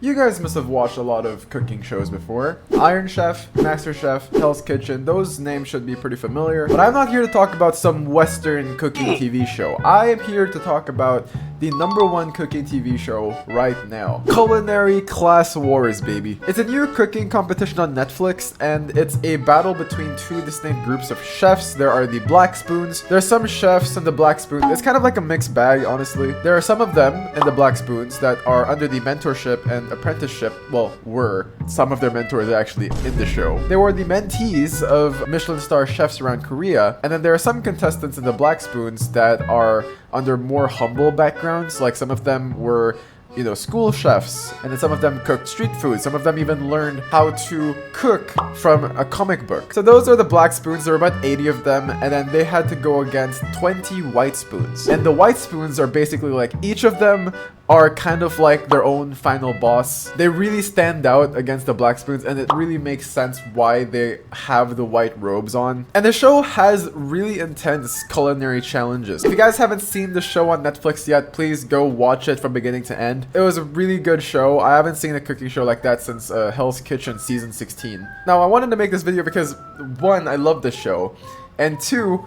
You guys must have watched a lot of cooking shows before. Iron Chef, Master Chef, Hell's Kitchen, those names should be pretty familiar. But I'm not here to talk about some Western cooking TV show. I am here to talk about the #1 cooking TV show right now. Culinary Class Wars, baby. It's a new cooking competition on Netflix, and it's a battle between two distinct groups of chefs. There are the Black Spoons. There are some chefs in the Black Spoons. It's kind of like a mixed bag, honestly. There are some of them in the Black Spoons that are under the mentorship and apprenticeship, well, were. Some of their mentors are actually in the show. They were the mentees of Michelin star chefs around Korea, and then there are some contestants in the Black Spoons that are under more humble backgrounds. Like some of them were, you know, school chefs, and then some of them cooked street food. Some of them even learned how to cook from a comic book. So those are the Black Spoons. There were about 80 of them, and then they had to go against 20 White Spoons. And the White Spoons are basically like, each of them are kind of like their own final boss. They really stand out against the Black Spoons, and it really makes sense why they have the white robes on. And the show has really intense culinary challenges. If you guys haven't seen the show on Netflix yet, please go watch it from beginning to end. It was a really good show. I haven't seen a cooking show like that since Hell's Kitchen season 16. Now, I wanted to make this video because, one, I love this show, and two,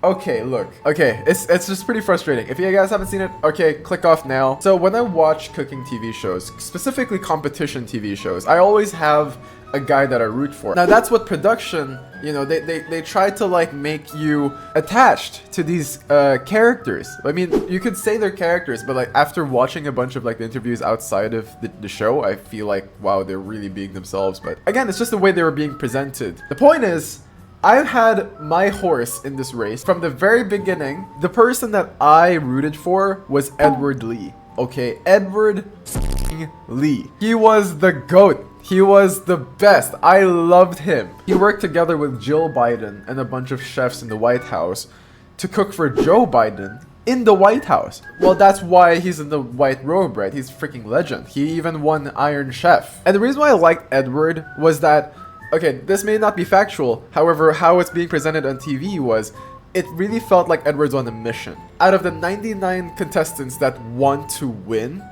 okay, look. Okay, it's just pretty frustrating. If you guys haven't seen it, okay, click off now. So when I watch cooking TV shows, specifically competition TV shows, I always have a guy that I root for. Now that's what production, you know, they try to like make you attached to these characters. I mean, you could say they're characters, but like after watching a bunch of like the interviews outside of the show, I feel like, wow, they're really being themselves. But again, it's just the way they were being presented. The point is, I've had my horse in this race from the very beginning. The person that I rooted for was Edward Lee. Okay, Edward Lee. He was the GOAT. He was the best. I loved him. He worked together with Jill Biden and a bunch of chefs in the White House to cook for Joe Biden in the White House. Well, that's why he's in the white robe, right? He's a freaking legend. He even won Iron Chef. And the reason why I liked Edward was that, okay, this may not be factual, however, how it's being presented on TV was, it really felt like Edward's on a mission. Out of the 99 contestants that want to win,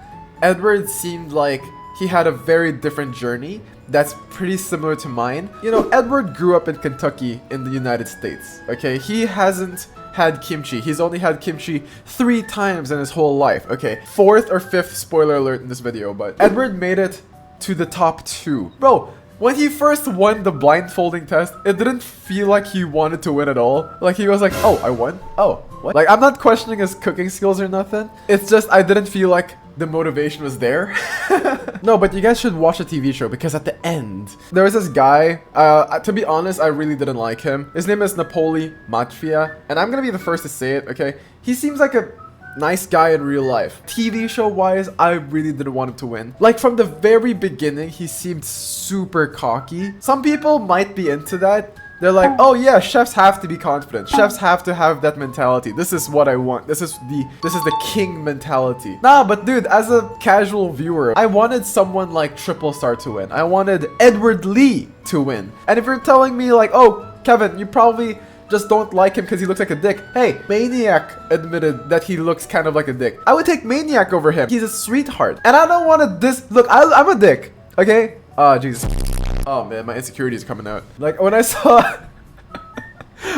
Edward seemed like he had a very different journey that's pretty similar to mine. You know, Edward grew up in Kentucky in the United States, okay? He hasn't had kimchi. He's only had kimchi 3 times in his whole life, okay? 4th or 5th spoiler alert in this video, but Edward made it to the top 2. Bro, when he first won the blindfolding test, it didn't feel like he wanted to win at all. Like, he was like, oh, I won? Oh, what? Like, I'm not questioning his cooking skills or nothing. It's just, I didn't feel like the motivation was there. No, but you guys should watch the TV show, because at the end, there was this guy, to be honest, I really didn't like him. His name is Napoleon Mafia, and I'm gonna be the first to say it, okay? He seems like a nice guy in real life. TV show wise, I really didn't want him to win. Like from the very beginning, he seemed super cocky. Some people might be into that. They're like, oh yeah, chefs have to be confident. Chefs have to have that mentality. This is what I want. This is the king mentality. Nah, but dude, as a casual viewer, I wanted someone like Triple Star to win. I wanted Edward Lee to win. And if you're telling me like, oh, Kevin, you probably just don't like him because he looks like a dick. Hey, Maniac admitted that he looks kind of like a dick. I would take Maniac over him. He's a sweetheart. And I don't want to look, I'm a dick, okay? Jesus. Oh man, my insecurities are coming out. Like when I saw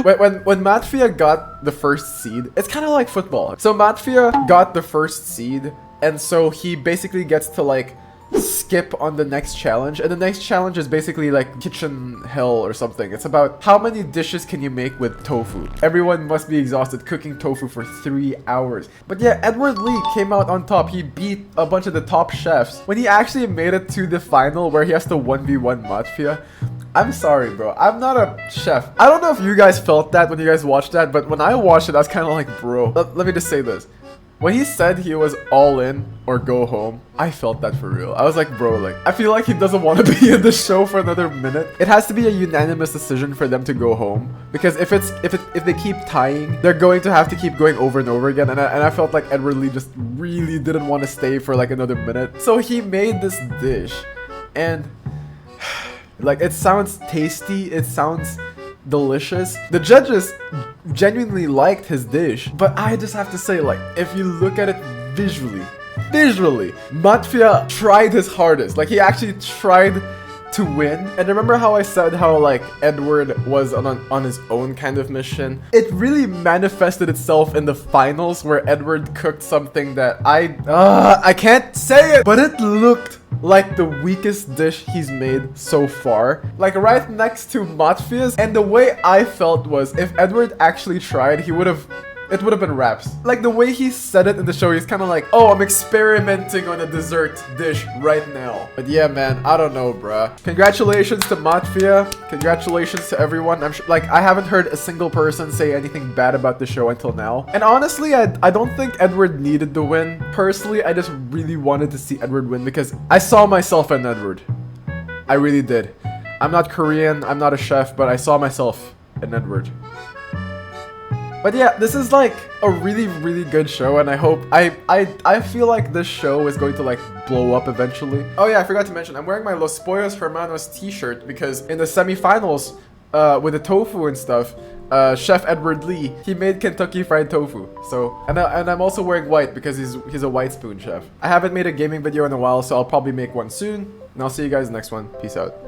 when Mafia got the first seed, it's kind of like football. So Mafia got the first seed, and so he basically gets to like skip on the next challenge, and the next challenge is basically like kitchen hell or something. It's about how many dishes can you make with tofu. Everyone must be exhausted cooking tofu for 3 hours. But yeah, Edward Lee came out on top. He beat a bunch of the top chefs. When he actually made it to the final where he has to 1v1 Mafia, I'm sorry, bro. I'm not a chef. I don't know if you guys felt that when you guys watched that, but when I watched it, I was kind of like, bro. Let me just say this. When he said he was all in or go home, I felt that for real. I was like, bro, like, I feel like he doesn't want to be in the show for another minute. It has to be a unanimous decision for them to go home, because if they keep tying, they're going to have to keep going over and over again. And I felt like Edward Lee just really didn't want to stay for like another minute. So he made this dish, and like, it sounds tasty. It sounds delicious. The judges genuinely liked his dish, but I just have to say, like, if you look at it visually, visually, Mafia tried his hardest. Like, he actually tried to win. And remember how I said how like Edward was on his own kind of mission? It really manifested itself in the finals where Edward cooked something that I can't say it, but it looked like the weakest dish he's made so far. Like right next to Matfia's. And the way I felt was if Edward actually tried, it would have been wraps. Like the way he said it in the show, he's kind of like, oh, I'm experimenting on a dessert dish right now. But yeah, man, I don't know, bruh. Congratulations to Mafia. Congratulations to everyone. I'm sure, like, I haven't heard a single person say anything bad about the show until now. And honestly, I don't think Edward needed the win. Personally, I just really wanted to see Edward win because I saw myself in Edward. I really did. I'm not Korean, I'm not a chef, but I saw myself in Edward. But yeah, this is like a really, really good show, and I hope I feel like this show is going to like blow up eventually. Oh yeah, I forgot to mention, I'm wearing my Los Pollos Hermanos t-shirt because in the semifinals, with the tofu and stuff, Chef Edward Lee, he made Kentucky Fried Tofu. So, and I'm also wearing white because he's a white spoon chef. I haven't made a gaming video in a while, so I'll probably make one soon, and I'll see you guys next one. Peace out.